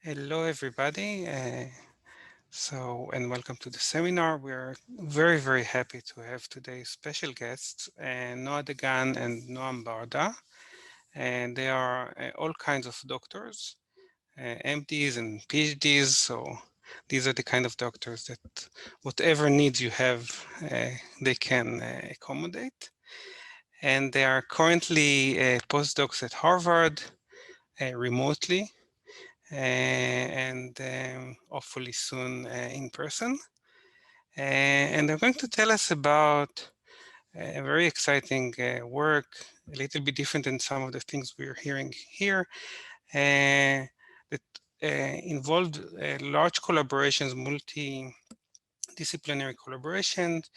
Hello, everybody. And welcome to the seminar. We are very, very happy to have today's special guests, Noah Dagan and Noam Barda. And they are all kinds of doctors, MDs and PhDs. So these are the kind of doctors that whatever needs you have, they can accommodate. And they are currently postdocs at Harvard remotely and hopefully soon in person. And they're going to tell us about a very exciting work, a little bit different than some of the things we're hearing here, that involved large collaborations, multidisciplinary collaborations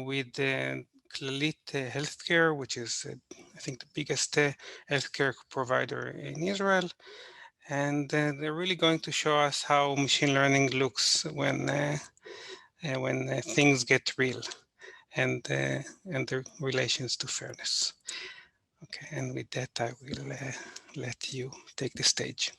with Clalit Healthcare, which is, I think, the biggest healthcare provider in Israel. And they're really going to show us how machine learning looks when things get real and the relations to fairness. Okay, and with that, I will let you take the stage.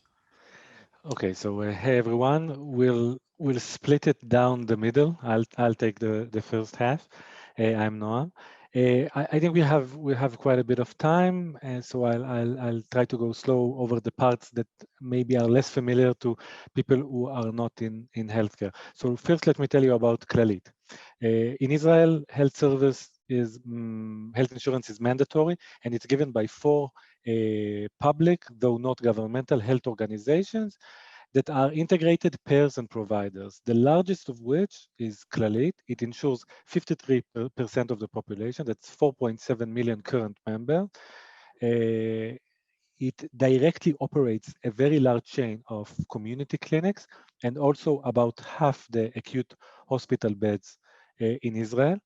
Okay, so hey everyone, we'll split it down the middle. I'll take the first half. I'm Noam. I think we have quite a bit of time, and so I'll try to go slow over the parts that maybe are less familiar to people who are not in healthcare. So first, let me tell you about Clalit. In Israel, health insurance is mandatory, and it's given by four public, though not governmental, health organizations that are integrated payers and providers, the largest of which is Clalit. It insures 53% of the population, that's 4.7 million current members. It directly operates a very large chain of community clinics and also about half the acute hospital beds in Israel.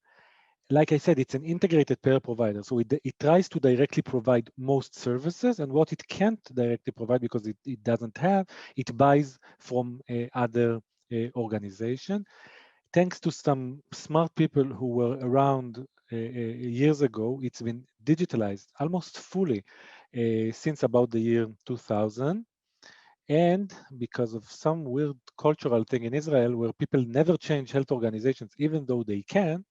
Like I said, it's an integrated payer provider. So it tries to directly provide most services, and what it can't directly provide because it doesn't have, it buys from other organization. Thanks to some smart people who were around years ago, it's been digitalized almost fully since about the year 2000. And because of some weird cultural thing in Israel where people never change health organizations, even though they can,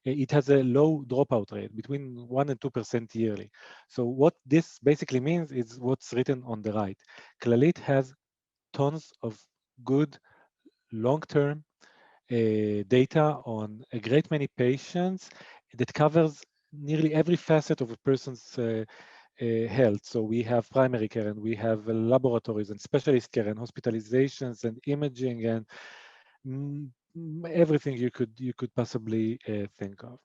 it has a low dropout rate between 1 and 2% yearly. So what this basically means is what's written on the right. Clalit has tons of good long-term data on a great many patients that covers nearly every facet of a person's health. So we have primary care and we have laboratories and specialist care and hospitalizations and imaging and mm, everything you could possibly think of.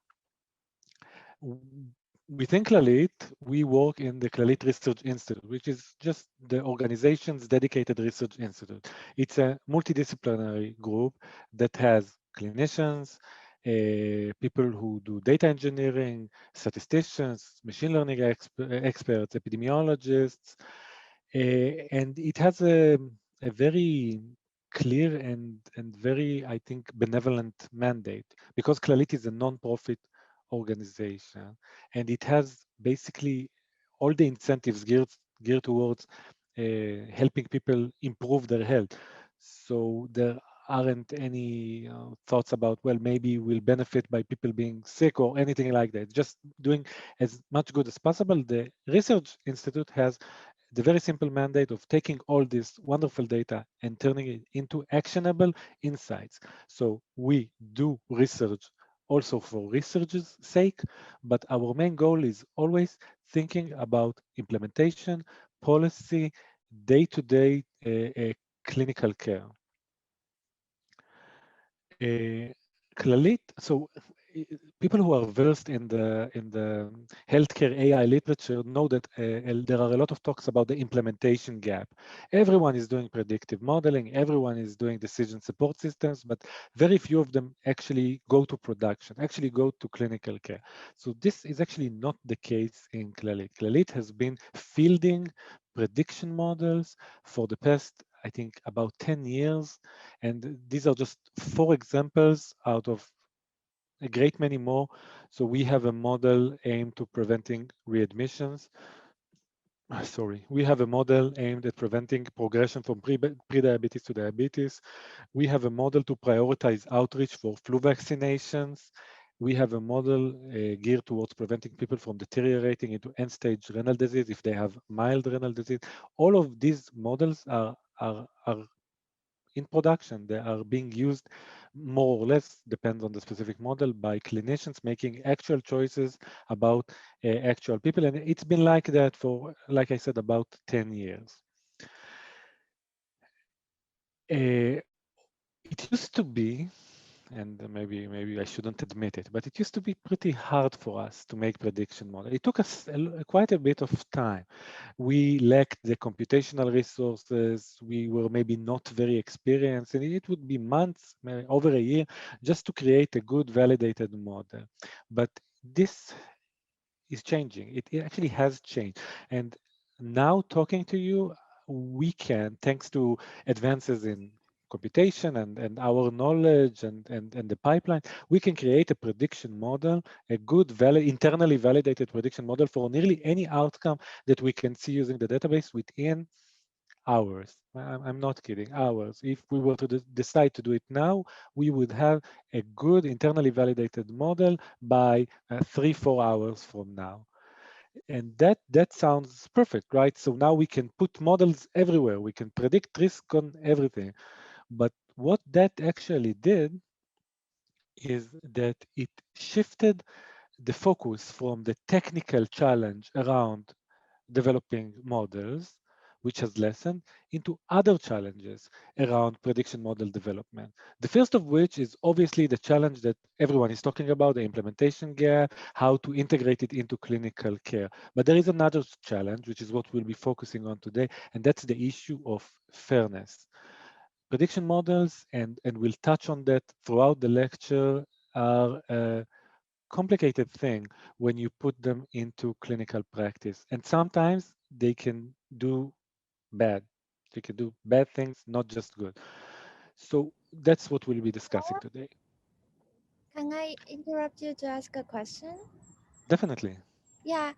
Within Clalit, we work in the Clalit Research Institute, which is just the organization's dedicated research institute. It's a multidisciplinary group that has clinicians, people who do data engineering, statisticians, machine learning experts, epidemiologists, and it has a very clear and very, I think, benevolent mandate because Clalit is a non-profit organization, and it has basically all the incentives geared towards helping people improve their health. So there aren't any thoughts about, well, maybe we'll benefit by people being sick or anything like that. Just doing as much good as possible. The research institute has the very simple mandate of taking all this wonderful data and turning it into actionable insights. So we do research also for research's sake, but our main goal is always thinking about implementation, policy, day-to-day clinical care. Uh, Clalit, so people who are versed in the healthcare AI literature know that there are a lot of talks about the implementation gap. Everyone is doing predictive modeling, everyone is doing decision support systems, but very few of them actually go to production, actually go to clinical care. So this is actually not the case in Clalit. Clalit has been fielding prediction models for the past, I think, about 10 years. And these are just 4 examples out of a great many more. So we have a model aimed to preventing readmissions. sorry, we have a model aimed at preventing progression from pre-diabetes to diabetes. We have a model to prioritize outreach for flu vaccinations. We have a model geared towards preventing people from deteriorating into end-stage renal disease if they have mild renal disease. All of these models are in production. They are being used more or less, depends on the specific model, by clinicians making actual choices about actual people. And it's been like that for, like I said, about 10 years. It used to be, and maybe I shouldn't admit it, but it used to be pretty hard for us to make prediction model. It took us quite a bit of time. We lacked the computational resources. We were maybe not very experienced, and it would be months, maybe over a year, just to create a good validated model. But this is changing. It actually has changed. And now talking to you, we can, thanks to advances in computation and our knowledge and the pipeline, we can create a prediction model, a good, internally validated prediction model for nearly any outcome that we can see using the database within hours. I'm not kidding, hours. If we were to decide to do it now, we would have a good internally validated model by 3-4 hours from now. And that sounds perfect, right? So now we can put models everywhere. We can predict risk on everything. But what that actually did is that it shifted the focus from the technical challenge around developing models, which has lessened, into other challenges around prediction model development. The first of which is obviously the challenge that everyone is talking about, the implementation gap, how to integrate it into clinical care. But there is another challenge, which is what we'll be focusing on today, and that's the issue of fairness. Prediction models, and we'll touch on that throughout the lecture, are complicated thing when you put them into clinical practice. And sometimes they can do bad. They can do bad things, not just good. So that's what we'll be discussing today. Can I interrupt you to ask a question? Definitely. Yeah,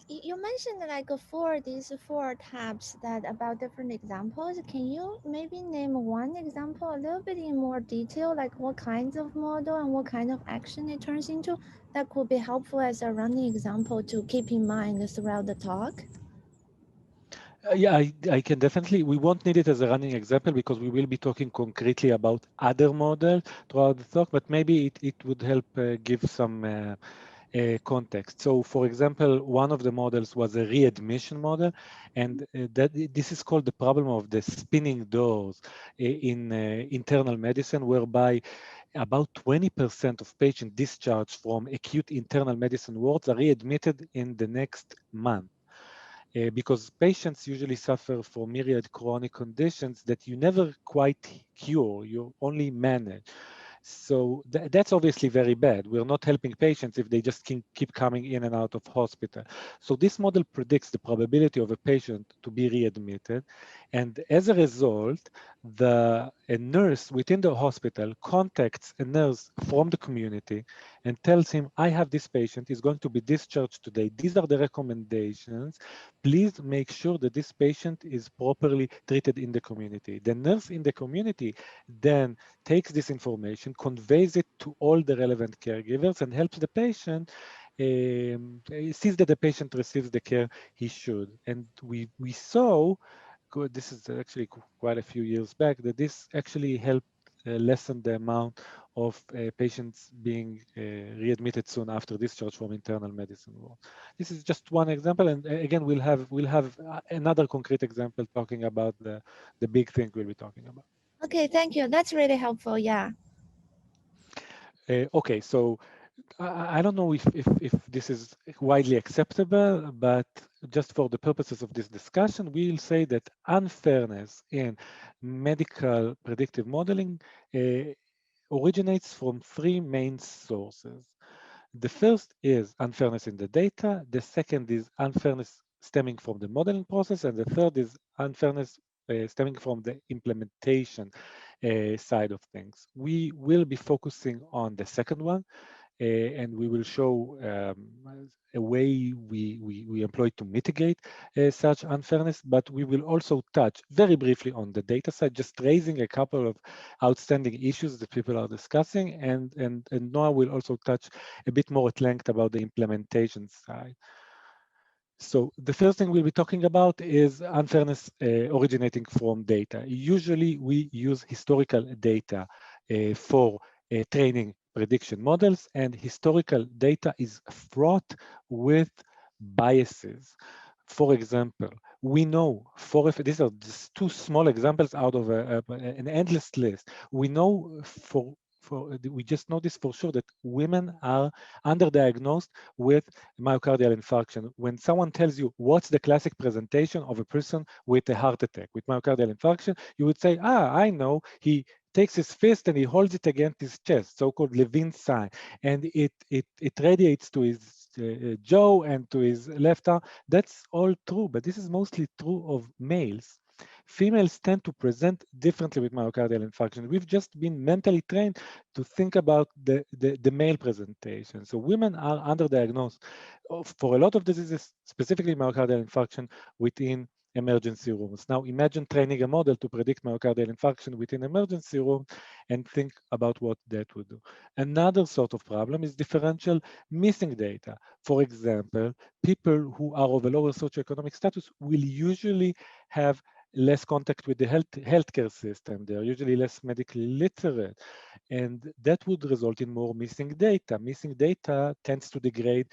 you mentioned like four these four tabs that about different examples. Can you maybe name one example a little bit in more detail, like what kinds of model and what kind of action it turns into? That could be helpful as a running example to keep in mind throughout the talk. Yeah, I can definitely, we won't need it as a running example because we will be talking concretely about other models throughout the talk, but maybe it would help give some context. So for example, one of the models was a readmission model, and that this is called the problem of the spinning doors in internal medicine, whereby about 20% of patients discharged from acute internal medicine wards are readmitted in the next month. Because patients usually suffer from myriad chronic conditions that you never quite cure, you only manage. So that's obviously very bad. We're not helping patients if they just keep coming in and out of hospital. So this model predicts the probability of a patient to be readmitted. And as a result, a nurse within the hospital contacts a nurse from the community and tells him, I have this patient, he's going to be discharged today. These are the recommendations. Please make sure that this patient is properly treated in the community. The nurse in the community then takes this information, conveys it to all the relevant caregivers, and helps the patient, sees that the patient receives the care he should. And we saw, this is actually quite a few years back, that this actually helped lessen the amount of patients being readmitted soon after discharge from internal medicine ward. This is just one example, and again, we'll have another concrete example talking about the big thing we'll be talking about. Okay, thank you. That's really helpful. Yeah. Okay, so I don't know if this is widely acceptable, but just for the purposes of this discussion, we'll say that unfairness in medical predictive modeling originates from three main sources. The first is unfairness in the data, the second is unfairness stemming from the modeling process, and the third is unfairness stemming from the implementation side of things. We will be focusing on the second one, and we will show a way we employ to mitigate such unfairness, but we will also touch very briefly on the data side, just raising a couple of outstanding issues that people are discussing, and Noah will also touch a bit more at length about the implementation side. So the first thing we'll be talking about is unfairness originating from data. Usually we use historical data for training prediction models, and historical data is fraught with biases. For example, we know these are just two small examples out of an endless list. We know we just know this for sure that women are underdiagnosed with myocardial infarction. When someone tells you what's the classic presentation of a person with a heart attack, with myocardial infarction, you would say, I know, he takes his fist and he holds it against his chest, so-called Levin's sign, and it radiates to his jaw and to his left arm. That's all true, but this is mostly true of males. Females tend to present differently with myocardial infarction. We've just been mentally trained to think about the male presentation. So women are underdiagnosed for a lot of diseases, specifically myocardial infarction, within emergency rooms. Now imagine training a model to predict myocardial infarction within emergency room and think about what that would do. Another sort of problem is differential missing data. For example, people who are of a lower socioeconomic status will usually have less contact with the healthcare system. They are usually less medically literate, and that would result in more missing data. Missing data tends to degrade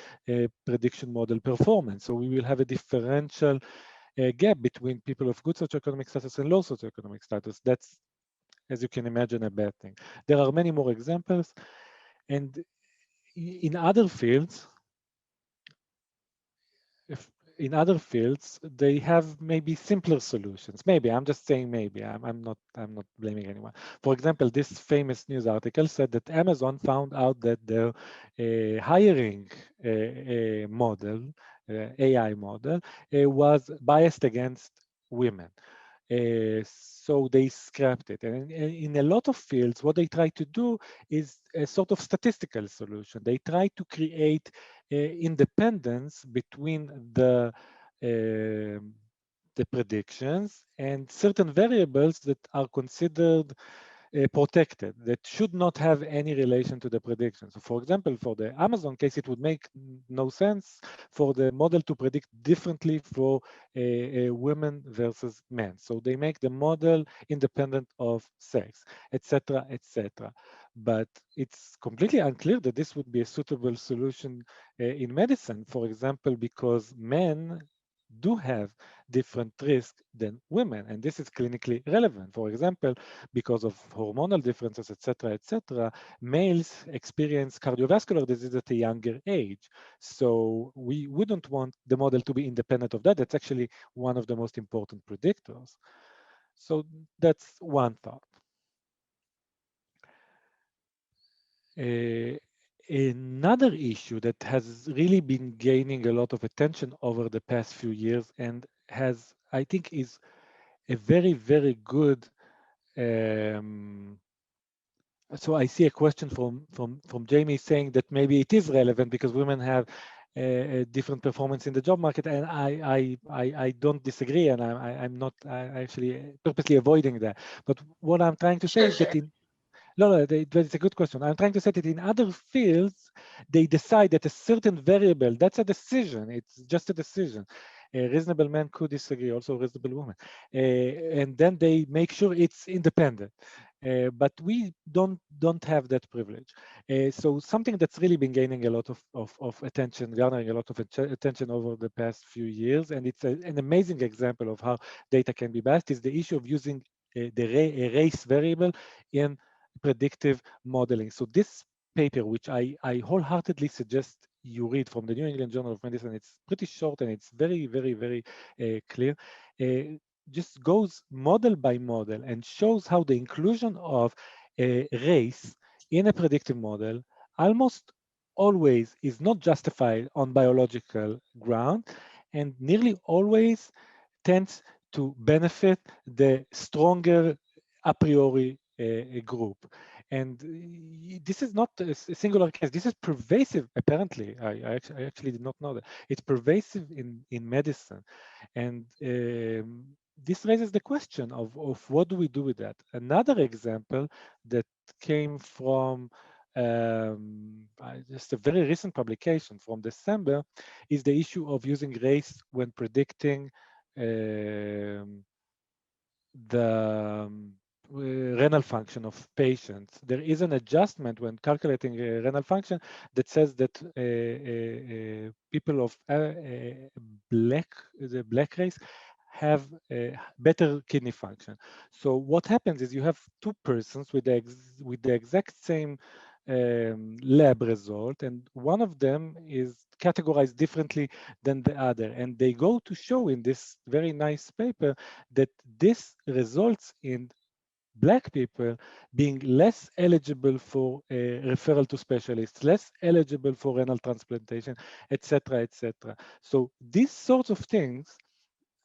prediction model performance. So we will have a differential gap between people of good socioeconomic status and low socioeconomic status. That's, as you can imagine, a bad thing. There are many more examples, and in other fields, if in other fields, they have maybe simpler solutions. Maybe, I'm just saying maybe, I'm not blaming anyone. For example, this famous news article said that Amazon found out that their hiring model, AI model, was biased against women. So they scrapped it. And in a lot of fields, what they try to do is a sort of statistical solution. They try to create independence between the predictions and certain variables that are considered protected, that should not have any relation to the prediction. So for example, for the Amazon case, it would make no sense for the model to predict differently for women versus men. So they make the model independent of sex, etc., etc. But it's completely unclear that this would be a suitable solution in medicine, for example, because men do have different risk than women, and this is clinically relevant. For example, because of hormonal differences, etc., males experience cardiovascular disease at a younger age. So we wouldn't want the model to be independent of that. That's actually one of the most important predictors. So that's one thought. Another issue that has really been gaining a lot of attention over the past few years and has, I think, is a very, very good. So I see a question from Jamie saying that maybe it is relevant because women have a different performance in the job market, and I don't disagree, and I'm not actually purposely avoiding that. But what I'm trying to say Sure, is that sure. in no, it's a good question. I'm trying to say that in other fields, they decide that a certain variable, that's a decision. It's just a decision. A reasonable man could disagree, also a reasonable woman. And then they make sure it's independent. But we don't have that privilege. So something that's really been gaining a lot of attention, garnering a lot of attention over the past few years, and it's an amazing example of how data can be biased, is the issue of using a race variable in predictive modeling. So this paper, which I wholeheartedly suggest you read from the New England Journal of Medicine, it's pretty short and it's very, very, very clear, just goes model by model and shows how the inclusion of a race in a predictive model almost always is not justified on biological ground and nearly always tends to benefit the stronger a priori group. And this is not a singular case. This is pervasive. Apparently, I actually did not know that it's pervasive in medicine, and this raises the question of what do we do with that. Another example that came from just a very recent publication from December is the issue of using race when predicting the renal function of patients. There is an adjustment when calculating renal function that says that people of the black race have better kidney function. So what happens is you have two persons with the exact same lab result, and one of them is categorized differently than the other. And they go to show in this very nice paper that this results in Black people being less eligible for referral to specialists, less eligible for renal transplantation, etc., etc. So these sorts of things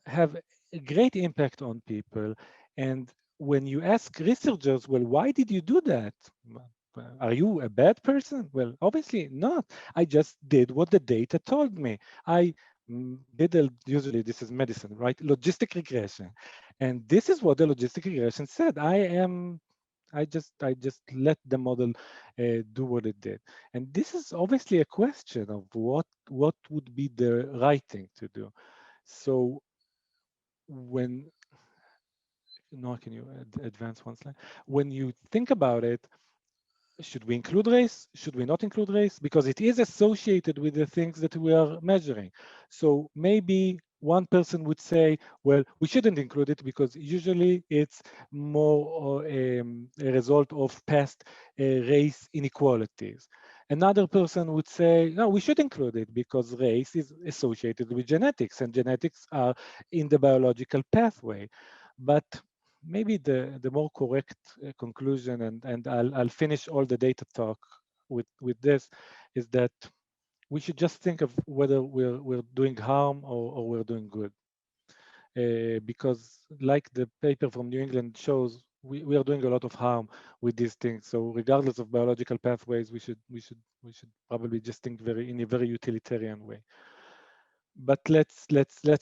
have a great impact on people. And when you ask researchers, well, why did you do that? Are you a bad person? Well, obviously not. I just did what the data told me. I usually this is medicine, right? Logistic regression. And this is what the logistic regression said. I just let the model do what it did. And this is obviously a question of what would be the right thing to do. So when no, can you advance one slide? When you think about it, should we include race? Should we not include race? Because it is associated with the things that we are measuring. So maybe one person would say, well, we shouldn't include it because usually it's more a result of past race inequalities. Another person would say, no, we should include it because race is associated with genetics and genetics are in the biological pathway. But maybe the more correct conclusion, and I'll finish all the data talk with this, is that we should just think of whether we're doing harm or we're doing good. Because like the paper from New England shows, we are doing a lot of harm with these things. So regardless of biological pathways, we should probably just think in a very utilitarian way. But let's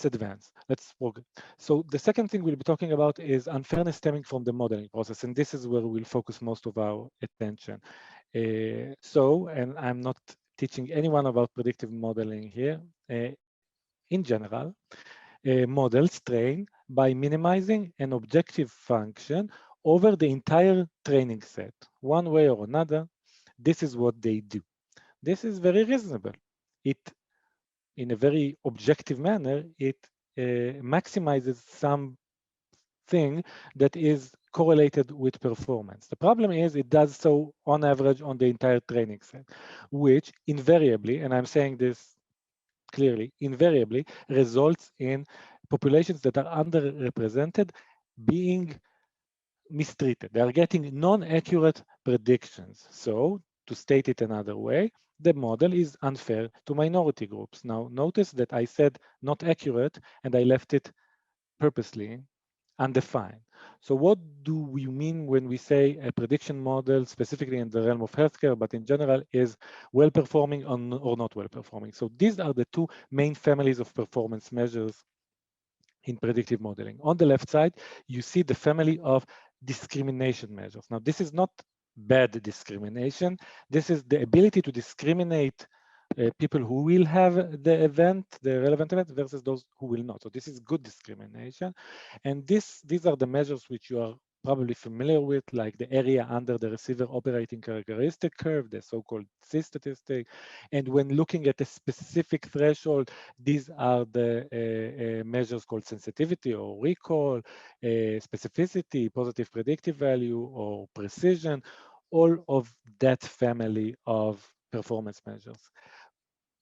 advance. Let's progress. So the second thing we'll be talking about is unfairness stemming from the modeling process, and this is where we'll focus most of our attention. And I'm not teaching anyone about predictive modeling here. In general, models train by minimizing an objective function over the entire training set. One way or another, this is what they do. This is very reasonable. It in a very objective manner, it maximizes something that is correlated with performance. The problem is it does so on average on the entire training set, which invariably, and I'm saying this clearly, invariably results in populations that are underrepresented being mistreated. They are getting non-accurate predictions. So to state it another way, the model is unfair to minority groups. Now, notice that I said not accurate and I left it purposely undefined. So what do we mean when we say a prediction model, specifically in the realm of healthcare, but in general, is well-performing or not well-performing? So these are the two main families of performance measures in predictive modeling. On the left side, you see the family of discrimination measures. Now, this is not bad discrimination. This is the ability to discriminate people who will have the event, the relevant event, versus those who will not. So this is good discrimination. And these are the measures which you are probably familiar with, like the area under the receiver operating characteristic curve, the so-called C statistic. And when looking at a specific threshold, these are the measures called sensitivity or recall, specificity, positive predictive value, or precision, all of that family of performance measures.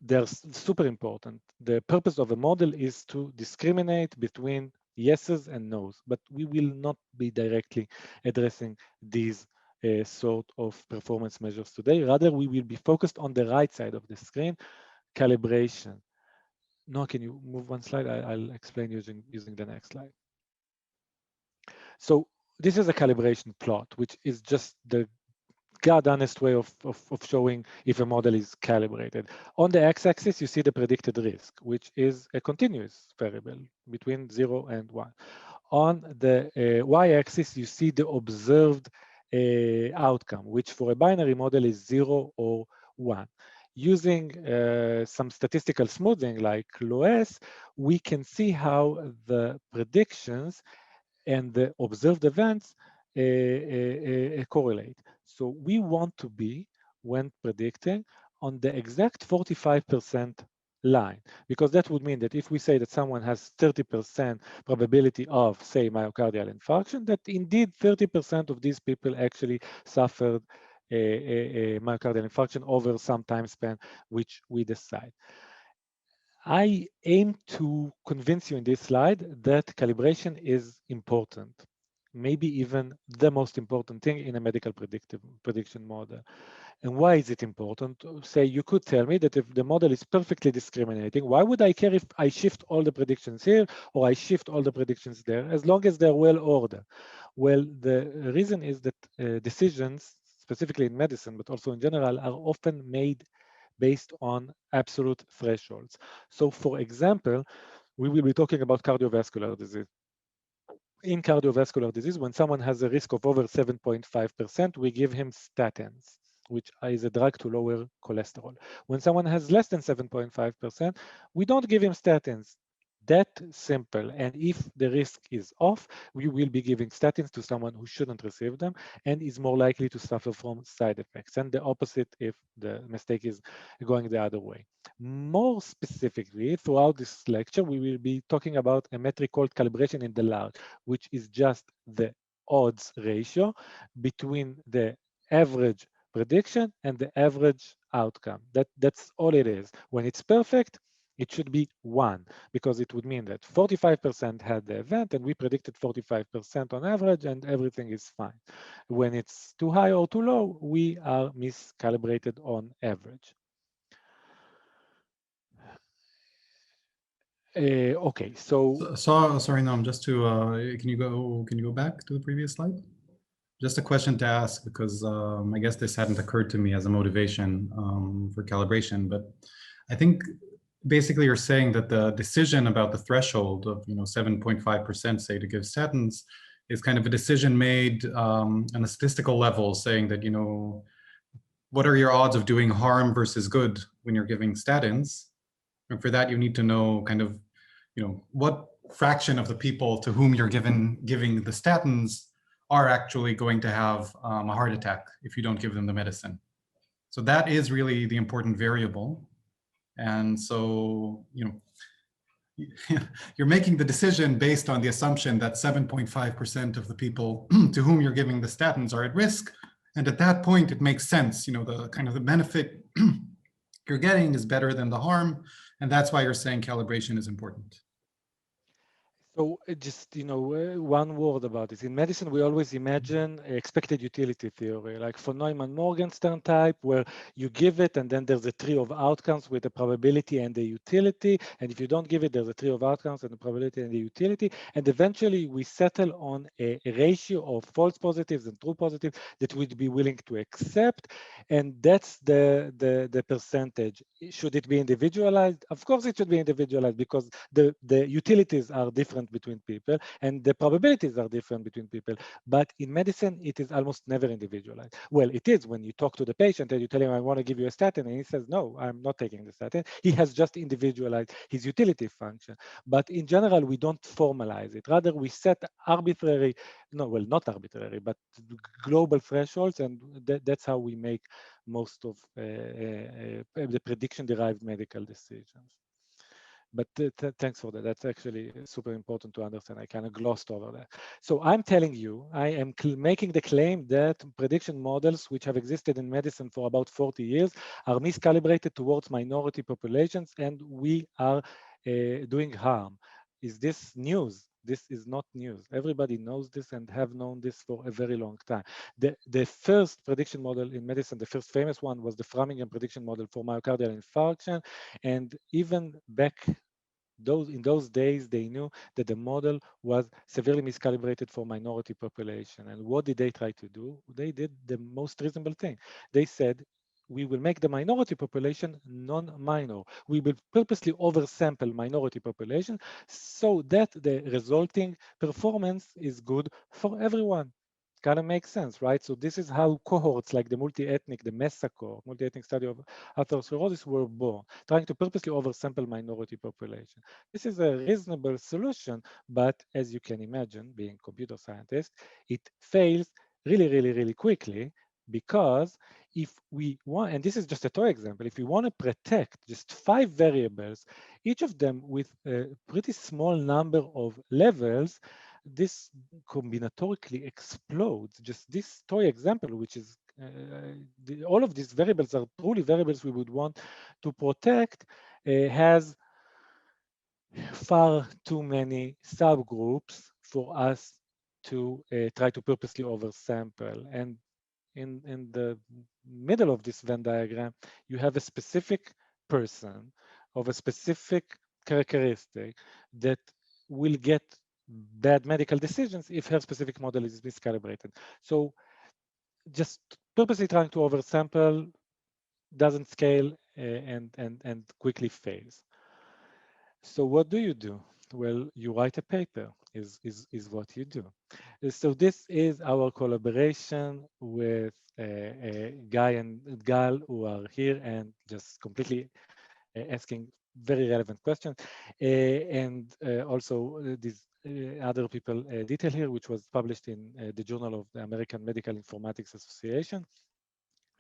They're super important. The purpose of a model is to discriminate between yeses and nos, but we will not be directly addressing these sort of performance measures today. Rather, we will be focused on the right side of the screen, calibration. No, can you move one slide? I'll explain using the next slide. So this is a calibration plot, which is just the God honest way of showing if a model is calibrated. On the x-axis, you see the predicted risk, which is a continuous variable between 0 and 1. On the y-axis, you see the observed outcome, which for a binary model is 0 or 1. Using some statistical smoothing like LOS, we can see how the predictions and the observed events correlate. So we want to be, when predicting, on the exact 45% line, because that would mean that if we say that someone has 30% probability of, say, myocardial infarction, that indeed 30% of these people actually suffered a myocardial infarction over some time span, which we decide. I aim to convince you in this slide that calibration is important, maybe even the most important thing in a medical prediction model. And why is it important? Say, you could tell me that if the model is perfectly discriminating, why would I care if I shift all the predictions here or I shift all the predictions there, as long as they're well ordered? Well, the reason is that decisions, specifically in medicine, but also in general, are often made based on absolute thresholds. So for example, we will be talking about cardiovascular disease. In cardiovascular disease, when someone has a risk of over 7.5%, we give him statins, which is a drug to lower cholesterol. When someone has less than 7.5%, we don't give him statins. That simple. And if the risk is off, we will be giving statins to someone who shouldn't receive them and is more likely to suffer from side effects. And the opposite if the mistake is going the other way. More specifically, throughout this lecture, we will be talking about a metric called calibration in the large, which is just the odds ratio between the average prediction and the average outcome. That's all it is. When it's perfect, it should be 1, because it would mean that 45% had the event and we predicted 45% on average and everything is fine. When it's too high or too low, we are miscalibrated on average. Okay, so Sorry, Noam, just to can you go back to the previous slide? Just a question to ask, because I guess this hadn't occurred to me as a motivation for calibration, but I think basically you're saying that the decision about the threshold of 7.5%, say, to give statins is kind of a decision made on a statistical level, saying that what are your odds of doing harm versus good when you're giving statins, and for that you need to know kind of what fraction of the people to whom you're giving the statins are actually going to have a heart attack if you don't give them the medicine. So that is really the important variable. And so, you're making the decision based on the assumption that 7.5% of the people to whom you're giving the statins are at risk. And at that point, it makes sense, the kind of the benefit you're getting is better than the harm. And that's why you're saying calibration is important. So just, one word about this. In medicine, we always imagine expected utility theory, like for Neumann-Morgenstern type, where you give it and then there's a tree of outcomes with the probability and the utility. And if you don't give it, there's a tree of outcomes and the probability and the utility. And eventually we settle on a ratio of false positives and true positives that we'd be willing to accept. And that's the percentage. Should it be individualized? Of course it should be individualized, because the utilities are different between people and the probabilities are different between people. But in medicine, it is almost never individualized. Well, it is when you talk to the patient and you tell him, I want to give you a statin, and he says, no, I'm not taking the statin. He has just individualized his utility function. But in general, we don't formalize it. Rather, we set arbitrary, not arbitrary, but global thresholds, and that's how we make most of the prediction-derived medical decisions. But thanks for that. That's actually super important to understand. I kind of glossed over that. So I'm telling you, I am making the claim that prediction models, which have existed in medicine for about 40 years, are miscalibrated towards minority populations, and we are doing harm. Is this news? This is not news. Everybody knows this and have known this for a very long time. The first prediction model in medicine, the first famous one, was the Framingham prediction model for myocardial infarction. And even back In those days, they knew that the model was severely miscalibrated for minority population. And what did they try to do? They did the most reasonable thing. They said, we will make the minority population non-minor. We will purposely oversample minority population so that the resulting performance is good for everyone. Kind of makes sense, right? So this is how cohorts like the multi-ethnic, the MESA cohort, multi-ethnic study of atherosclerosis were born, trying to purposely oversample minority population. This is a reasonable solution, but as you can imagine, being computer scientist, it fails really, really, really quickly because if we want, and this is just a toy example, if we want to protect just 5 variables, each of them with a pretty small number of levels, this combinatorically explodes. Just this toy example, which is all of these variables are truly variables we would want to protect, has far too many subgroups for us to try to purposely oversample. And in the middle of this Venn diagram, you have a specific person of a specific characteristic that will get bad medical decisions if her specific model is miscalibrated. So just purposely trying to oversample doesn't scale and quickly fails. So what do you do? Well, you write a paper is what you do. So this is our collaboration with Guy and Gal who are here and just completely asking very relevant questions. And also these other people detail here, which was published in the Journal of the American Medical Informatics Association.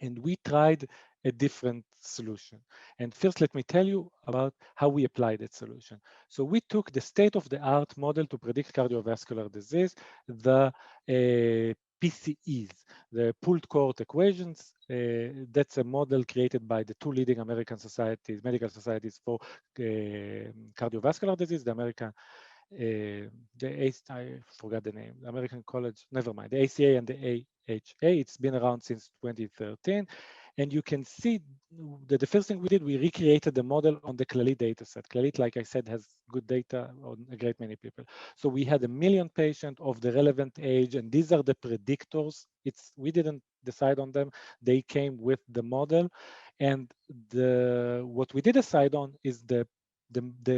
And we tried a different solution. And first, let me tell you about how we applied that solution. So we took the state-of-the-art model to predict cardiovascular disease, the PCEs, the pooled cohort equations. That's a model created by the two leading American societies, medical societies for cardiovascular disease, the American I forgot the name, the American College, never mind, the ACA and the AHA. It's been around since 2013. And you can see that the first thing we did, we recreated the model on the Clalit data set. Clalit, like I said, has good data on a great many people. So we had 1 million patients of the relevant age, and these are the predictors. We didn't decide on them. They came with the model. And what we did decide on is the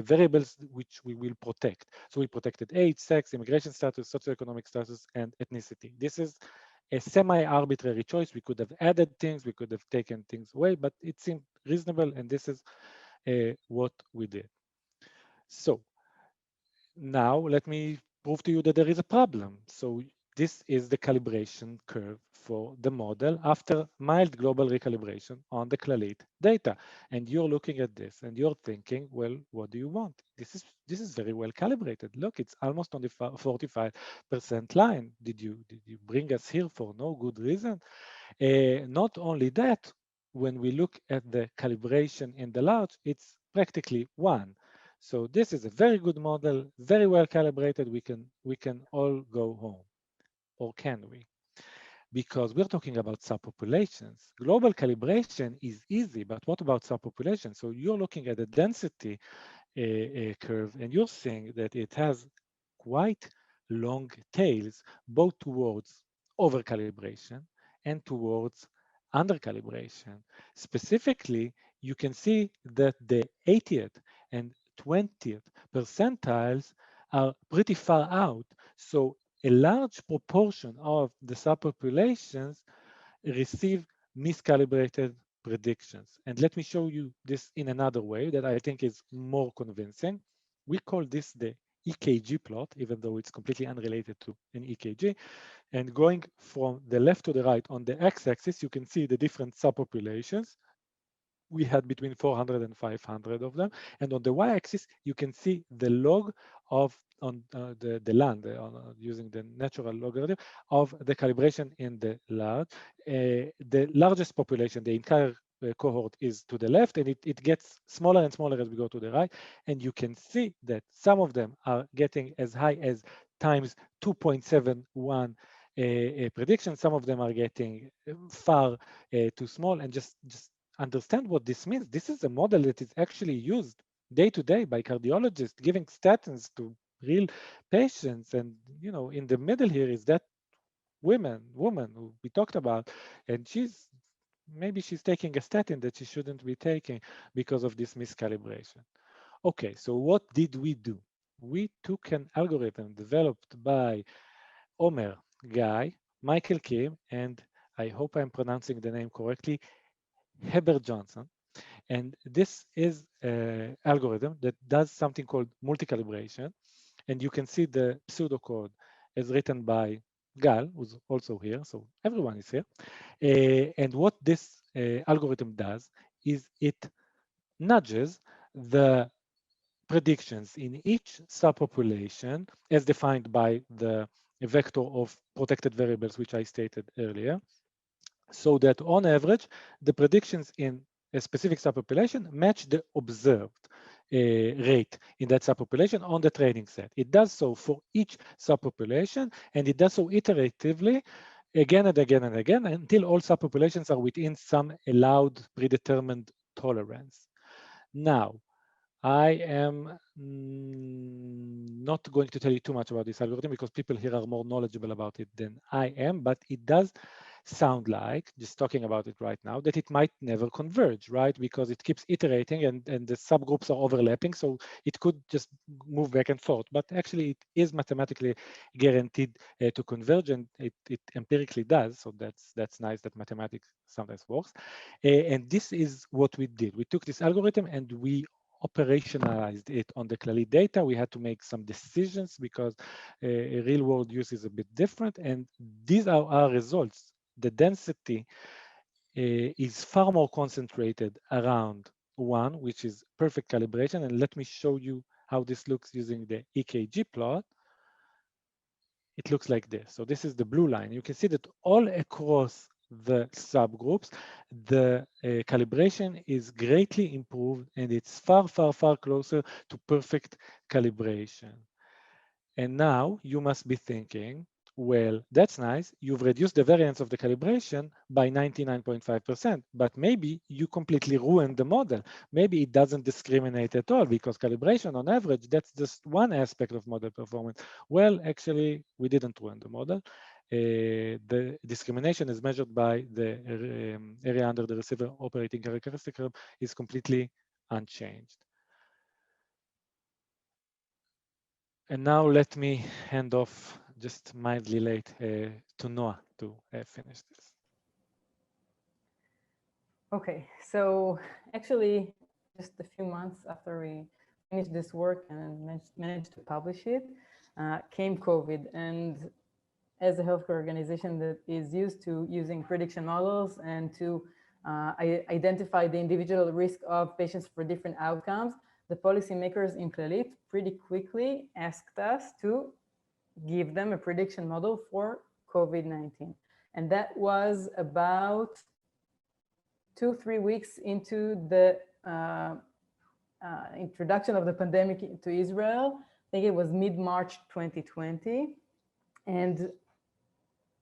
variables which we will protect. So we protected age, sex, immigration status, socioeconomic status, and ethnicity. This is a semi-arbitrary choice. We could have added things, we could have taken things away, but it seemed reasonable, and this is what we did. So now let me prove to you that there is a problem. So this is the calibration curve for the model after mild global recalibration on the Clalit data. And you're looking at this and you're thinking, well, what do you want? This is very well calibrated. Look, it's almost on the 45% line. Did you bring us here for no good reason? Not only that, when we look at the calibration in the large, it's practically 1. So this is a very good model, very well calibrated. We can all go home, or can we? Because we're talking about subpopulations. Global calibration is easy, but what about subpopulation? So you're looking at the density curve, and you're seeing that it has quite long tails, both towards overcalibration and towards undercalibration. Specifically, you can see that the 80th and 20th percentiles are pretty far out. So a large proportion of the subpopulations receive miscalibrated predictions. And let me show you this in another way that I think is more convincing. We call this the EKG plot, even though it's completely unrelated to an EKG. And going from the left to the right on the x-axis, you can see the different subpopulations. We had between 400 and 500 of them. And on the y-axis, you can see the log of on the land, using the natural logarithm of the calibration in the large. The largest population, the entire cohort, is to the left, and it gets smaller and smaller as we go to the right. And you can see that some of them are getting as high as times 2.71 prediction. Some of them are getting far too small. And just understand what this means. This is a model that is actually used day to day by cardiologists giving statins to real patients. And in the middle here is that woman who we talked about, and maybe she's taking a statin that she shouldn't be taking because of this miscalibration. Okay, so what did we do? We took an algorithm developed by Omer Guy, Michael Kim, and I hope I'm pronouncing the name correctly, Heber Johnson. And this is an algorithm that does something called multi-calibration. And you can see the pseudocode is written by Gal, who's also here. So everyone is here. And what this algorithm does is it nudges the predictions in each subpopulation as defined by the vector of protected variables, which I stated earlier, so that on average, the predictions in a specific subpopulation match the observed rate in that subpopulation on the training set. It does so for each subpopulation, and it does so iteratively again and again and again until all subpopulations are within some allowed predetermined tolerance. Now, I am not going to tell you too much about this algorithm because people here are more knowledgeable about it than I am, but it does sound like, just talking about it right now, that it might never converge, right? Because it keeps iterating and the subgroups are overlapping, so it could just move back and forth. But actually, it is mathematically guaranteed to converge, and it empirically does. So that's nice that mathematics sometimes works. And this is what we did. We took this algorithm and we operationalized it on the Clalit data. We had to make some decisions because a real world use is a bit different. And these are our results. The density is far more concentrated around 1, which is perfect calibration. And let me show you how this looks using the EKG plot. It looks like this. So this is the blue line. You can see that all across the subgroups, the calibration is greatly improved, and it's far, far, far closer to perfect calibration. And now you must be thinking, well, that's nice. You've reduced the variance of the calibration by 99.5%, but maybe you completely ruined the model. Maybe it doesn't discriminate at all because calibration on average, that's just one aspect of model performance. Well, actually, we didn't ruin the model. The discrimination is measured by the area under the receiver operating characteristic curve is completely unchanged. And now let me hand off, just mildly late, to Noah to finish this. Okay, so actually, just a few months after we finished this work and managed to publish it, came COVID. And as a healthcare organization that is used to using prediction models and to identify the individual risk of patients for different outcomes, the policymakers in Clalit pretty quickly asked us to give them a prediction model for COVID-19. And that was about 2-3 weeks into the introduction of the pandemic to Israel. I think it was mid-March 2020. And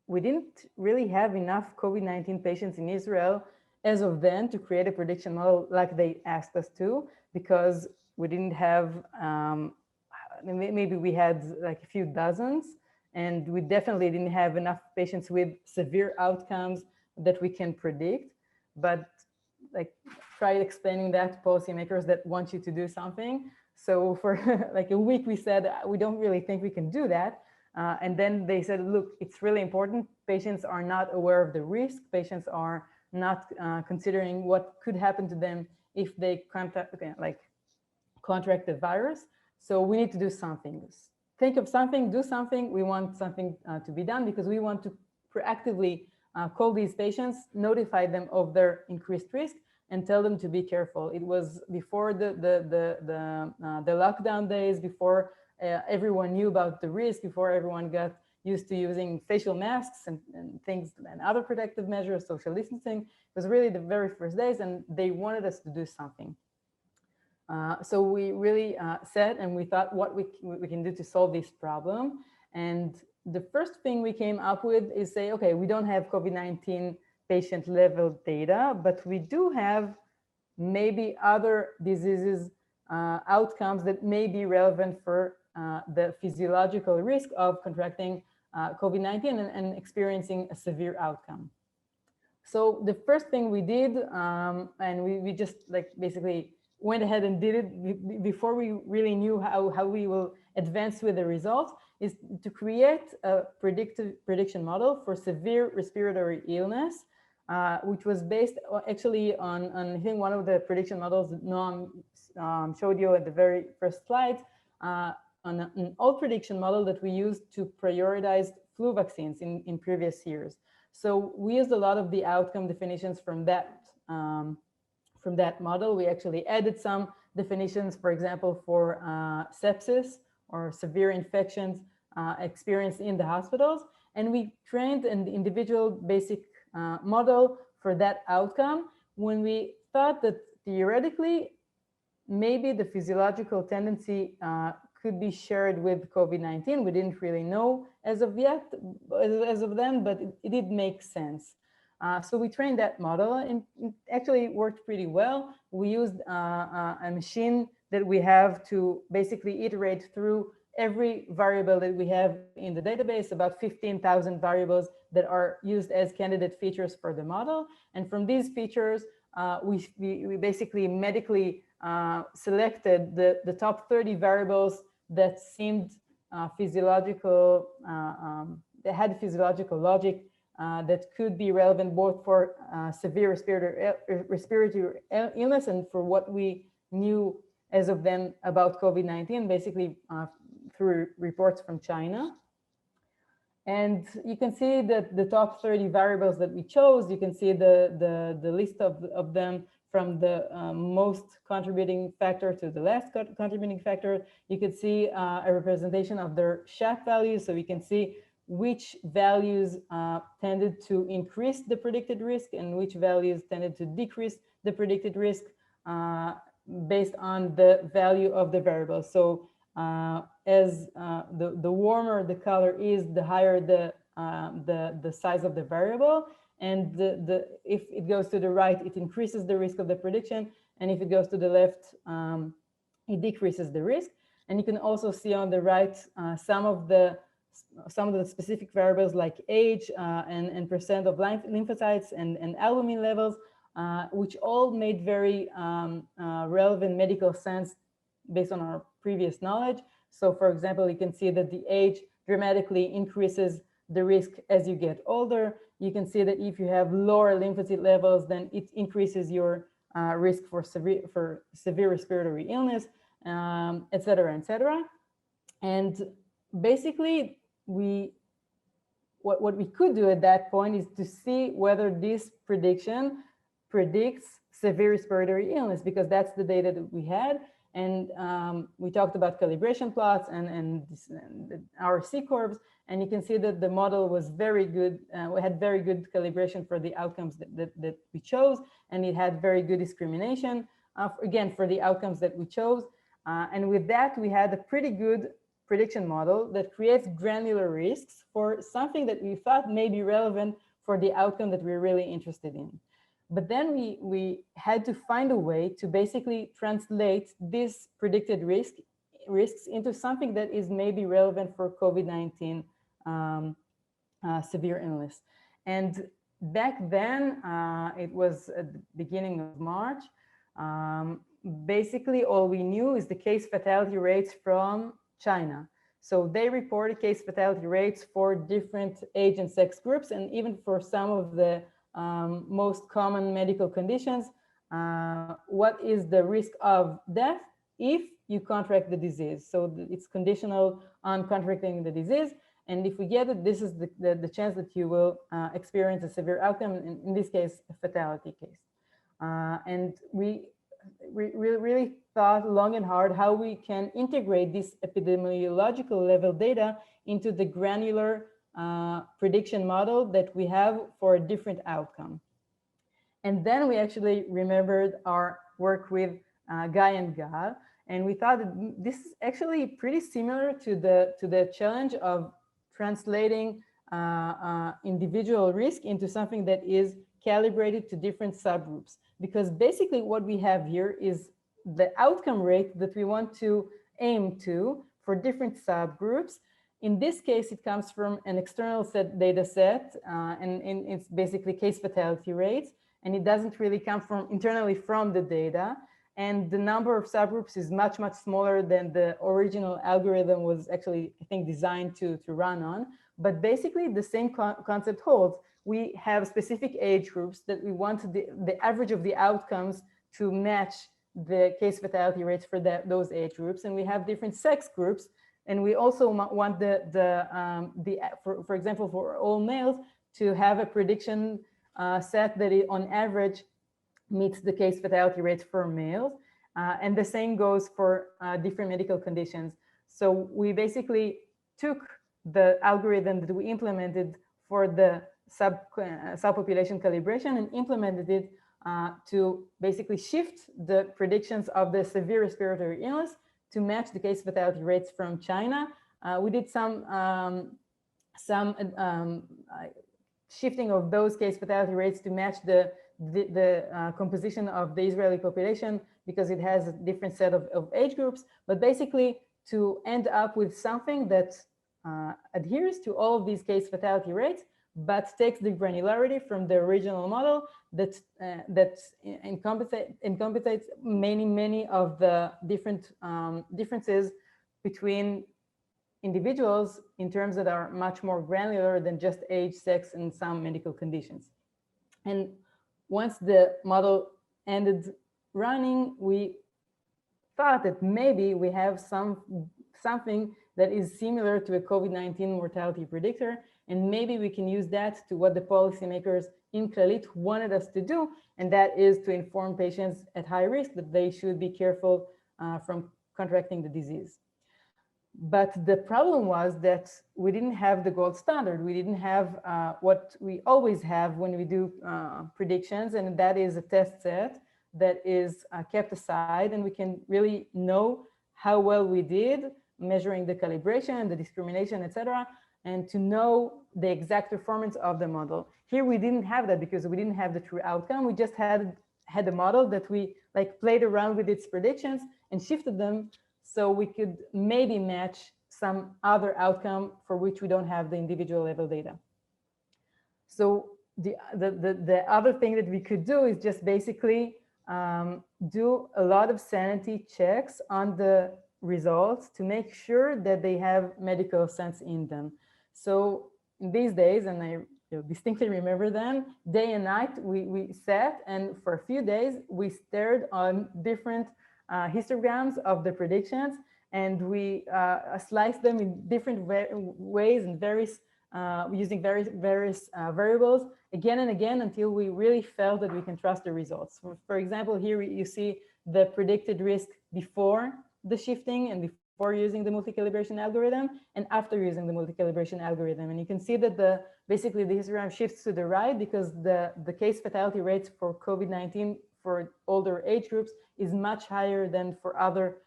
we didn't really have enough COVID-19 patients in Israel as of then to create a prediction model like they asked us to, because we didn't have, maybe we had like a few dozens, and we definitely didn't have enough patients with severe outcomes that we can predict. But like, try explaining that to policymakers that want you to do something. So for like a week, we said, we don't really think we can do that. And then they said, look, it's really important. Patients are not aware of the risk. Patients are not considering what could happen to them if they contract the virus. So we need to do something. Think of something, do something. We want something to be done because we want to proactively call these patients, notify them of their increased risk, and tell them to be careful. It was before the lockdown days, before everyone knew about the risk, before everyone got used to using facial masks and things and other protective measures, social distancing. It was really the very first days, and they wanted us to do something. So we really said, and we thought what we can do to solve this problem. And the first thing we came up with is say, okay, we don't have COVID-19 patient level data, but we do have maybe other diseases outcomes that may be relevant for the physiological risk of contracting COVID-19 and experiencing a severe outcome. So the first thing we did, and we just like basically went ahead and did it before we really knew how we will advance with the results, is to create a prediction model for severe respiratory illness, which was based actually on I think one of the prediction models that Noam showed you at the very first slide, on an old prediction model that we used to prioritize flu vaccines in previous years. So we used a lot of the outcome definitions from that model. We actually added some definitions, for example, for sepsis or severe infections experienced in the hospitals. And we trained an individual basic model for that outcome when we thought that theoretically, maybe the physiological tendency could be shared with COVID-19. We didn't really know as of then, but it did make sense. So we trained that model and it actually worked pretty well. We used a machine that we have to basically iterate through every variable that we have in the database, about 15,000 variables that are used as candidate features for the model. And from these features, we basically medically selected the top 30 variables that seemed physiological, that had physiological logic, that could be relevant both for severe respiratory illness and for what we knew as of then about COVID-19, basically through reports from China. And you can see that the top 30 variables that we chose, you can see the list of them from the most contributing factor to the last contributing factor. You can see a representation of their SHAP values. So we can see which values tended to increase the predicted risk and which values tended to decrease the predicted risk based on the value of the variable. So as the warmer the color is, the higher the size of the variable. And if it goes to the right, it increases the risk of the prediction. And if it goes to the left, it decreases the risk. And you can also see on the right some of the specific variables like age and percent of lymphocytes and albumin levels, which all made very relevant medical sense based on our previous knowledge. So for example, you can see that the age dramatically increases the risk as you get older. You can see that if you have lower lymphocyte levels, then it increases your risk for severe respiratory illness, et cetera, et cetera. And basically, what we could do at that point is to see whether this prediction predicts severe respiratory illness, because that's the data that we had. And we talked about calibration plots and our C-curves, and you can see that the model was very good. We had very good calibration for the outcomes that we chose, and it had very good discrimination, again, for the outcomes that we chose. And with that, we had a pretty good prediction model that creates granular risks for something that we thought may be relevant for the outcome that we're really interested in. But then we had to find a way to basically translate this predicted risks into something that is maybe relevant for COVID-19 severe illness. And back then, it was at the beginning of March. Basically, all we knew is the case fatality rates from China. So they reported case fatality rates for different age and sex groups, and even for some of the most common medical conditions. What is the risk of death if you contract the disease? So it's conditional on contracting the disease. And if we get it, this is the chance that you will experience a severe outcome, in this case, a fatality case. And we really thought long and hard how we can integrate this epidemiological level data into the granular prediction model that we have for a different outcome. And then we actually remembered our work with Guy and Gal, and we thought that this is actually pretty similar to the challenge of translating individual risk into something that is calibrated to different subgroups. Because basically what we have here is the outcome rate that we want to aim to for different subgroups. In this case, it comes from an external data set, and it's basically case fatality rates, and it doesn't really come from internally from the data. And the number of subgroups is much, much smaller than the original algorithm was actually, I think, designed to run on. But basically, the same concept holds. We have specific age groups that we want the average of the outcomes to match the case fatality rates for those age groups. And we have different sex groups. And we also want for example, for all males to have a prediction set that on average meets the case fatality rates for males. And the same goes for different medical conditions. So we basically took the algorithm that we implemented for the subpopulation calibration and implemented it to basically shift the predictions of the severe respiratory illness to match the case fatality rates from China. We did some shifting of those case fatality rates to match the composition of the Israeli population because it has a different set of age groups, but basically to end up with something that adheres to all of these case fatality rates, but takes the granularity from the original model that encompasses many of the different differences between individuals in terms that are much more granular than just age, sex, and some medical conditions. And once the model ended running, we thought that maybe we have something that is similar to a COVID-19 mortality predictor, and maybe we can use that to what the policymakers in Clalit wanted us to do, and that is to inform patients at high risk that they should be careful from contracting the disease. But the problem was that we didn't have the gold standard. We didn't have what we always have when we do predictions, and that is a test set that is kept aside, and we can really know how well we did, measuring the calibration, the discrimination, etc., and to know the exact performance of the model. Here we didn't have that because we didn't have the true outcome. We just had a model that we played around with its predictions and shifted them so we could maybe match some other outcome for which we don't have the individual level data. So the other thing that we could do is just basically do a lot of sanity checks on the results to make sure that they have medical sense in them. So in these days, and I distinctly remember them, day and night, we sat, and for a few days, we stared on different histograms of the predictions, and we sliced them in different ways and using various variables again and again until we really felt that we can trust the results. For example, here you see the predicted risk before the shifting and before using the multi-calibration algorithm and after using the multi-calibration algorithm. And you can see that basically the histogram shifts to the right because the case fatality rates for COVID-19 for older age groups is much higher than for other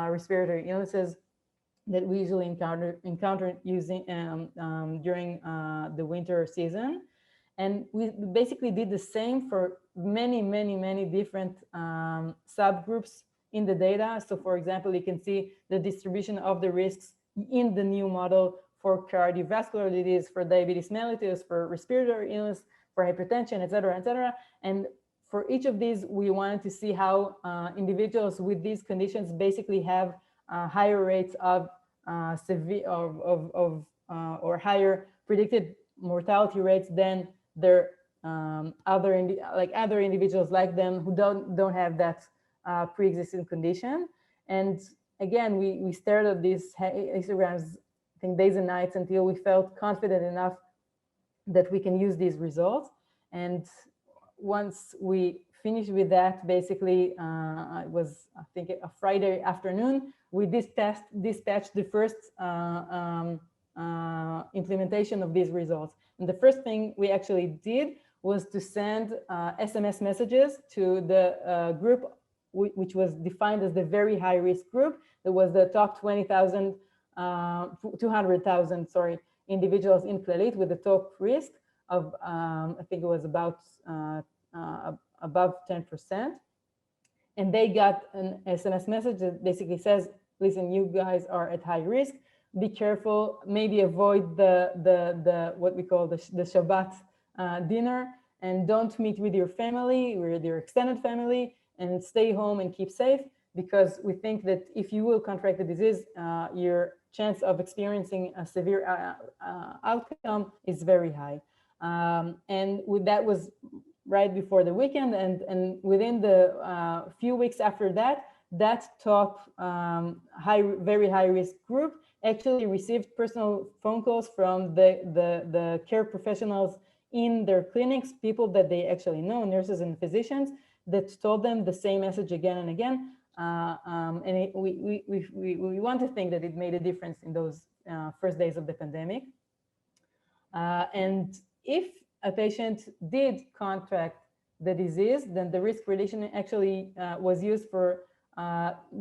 respiratory illnesses that we usually encounter using during the winter season. And we basically did the same for many different subgroups in the data. So for example, you can see the distribution of the risks in the new model for cardiovascular disease, for diabetes mellitus, for respiratory illness, for hypertension, et cetera. And for each of these, we wanted to see how individuals with these conditions basically have higher rates of severe or higher predicted mortality rates than their other individuals like them who don't have that pre-existing condition. And again, we stared at these histograms, I think, days and nights until we felt confident enough that we can use these results. And once we finished with that, basically, it was, I think, a Friday afternoon, we dispatched the first implementation of these results. And the first thing we actually did was to send SMS messages to the group, which was defined as the very high risk group. That was the top 200,000 individuals in Clalit with the top risk of, I think it was about above 10%. and they got an SMS message that basically says, listen, you guys are at high risk. Be careful, maybe avoid the what we call the Shabbat dinner, and don't meet with your family, with your extended family, and stay home and keep safe, because we think that if you will contract the disease, your chance of experiencing a severe outcome is very high. And that was right before the weekend, and within the few weeks after that, that top very high risk group actually received personal phone calls from the care professionals in their clinics, people that they actually know, nurses and physicians, that told them the same message again and again. And we want to think that it made a difference in those first days of the pandemic. And if a patient did contract the disease, then the risk prediction actually was used for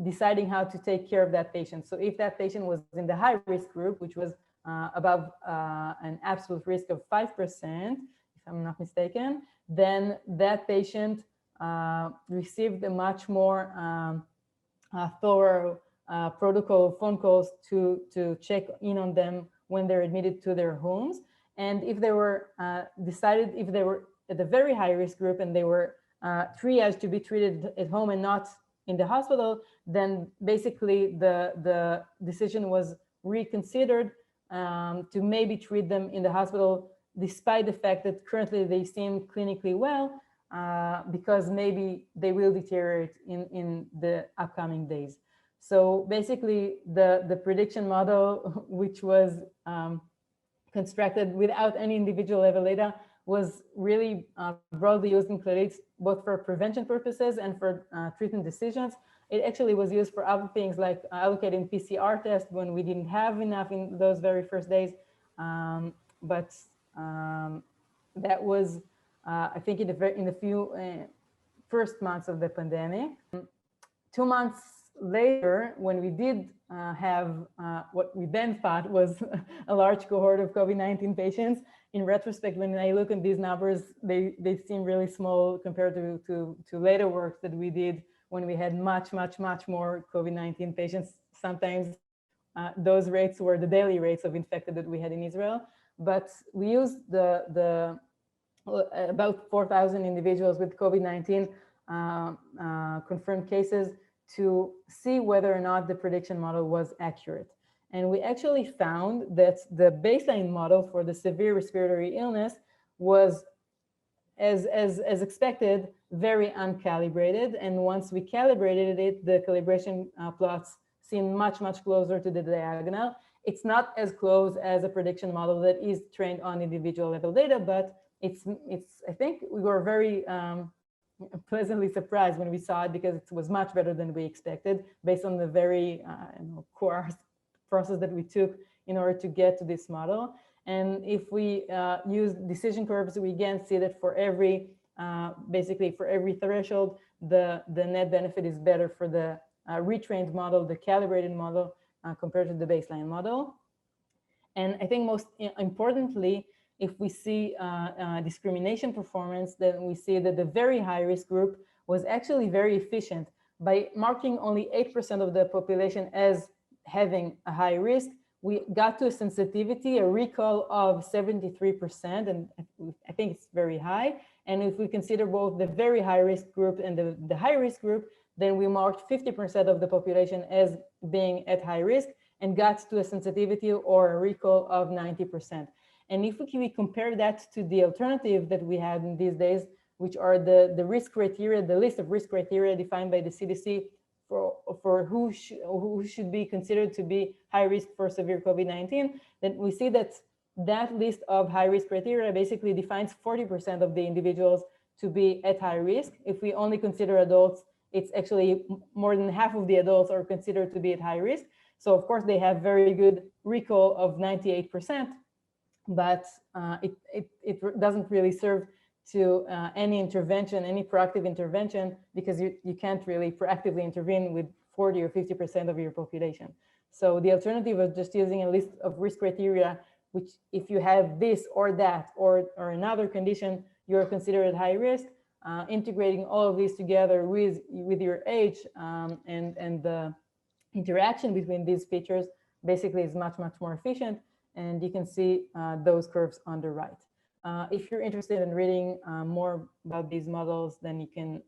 deciding how to take care of that patient. So if that patient was in the high risk group, which was above an absolute risk of 5%, if I'm not mistaken, then that patient received a much more thorough protocol phone calls to check in on them when they're admitted to their homes. And if they were if they were at the very high risk group and they were triaged to be treated at home and not in the hospital, then basically the decision was reconsidered to maybe treat them in the hospital, despite the fact that currently they seem clinically well, because maybe they will deteriorate in the upcoming days. So basically the prediction model, which was constructed without any individual level data, was really broadly used in clinics, both for prevention purposes and for treatment decisions. It actually was used for other things like allocating PCR tests when we didn't have enough in those very first days. But that was, I think, in the few first months of the pandemic. 2 months later, when we did have what we then thought was a large cohort of COVID-19 patients, in retrospect, when I look at these numbers, they seem really small compared to later work that we did when we had much more COVID-19 patients. Sometimes those rates were the daily rates of infected that we had in Israel. But we used the about 4,000 individuals with COVID-19 confirmed cases to see whether or not the prediction model was accurate. And we actually found that the baseline model for the severe respiratory illness was, as expected, very uncalibrated. And once we calibrated it, the calibration plots seem much closer to the diagonal. It's not as close as a prediction model that is trained on individual level data, but it's I think we were very pleasantly surprised when we saw it, because it was much better than we expected based on the very coarse process that we took in order to get to this model. And if we use decision curves, we again see that for every basically for every threshold, the net benefit is better for the retrained model, the calibrated model, compared to the baseline model. And I think most importantly, if we see discrimination performance, then we see that the very high risk group was actually very efficient. By marking only 8% of the population as having a high risk, we got to a sensitivity, a recall of 73%, and I think it's very high. And if we consider both the very high risk group and the high risk group, then we marked 50% of the population as being at high risk and got to a sensitivity or a recall of 90%. And if we compare that to the alternative that we had in these days, which are the risk criteria, the list of risk criteria defined by the CDC for who should be considered to be high risk for severe COVID-19, then we see that that list of high risk criteria basically defines 40% of the individuals to be at high risk. If we only consider adults, it's actually more than half of the adults are considered to be at high risk. So of course they have very good recall of 98%, but it doesn't really serve to any intervention, any proactive intervention, because you can't really proactively intervene with 40 or 50% of your population. So the alternative of just using a list of risk criteria, which if you have this or that or another condition, you're considered high risk, integrating all of these together with your age and the interaction between these features basically is much more efficient, and you can see those curves on the right. If you're interested in reading more about these models, then you can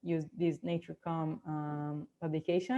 use this NatureCom publication.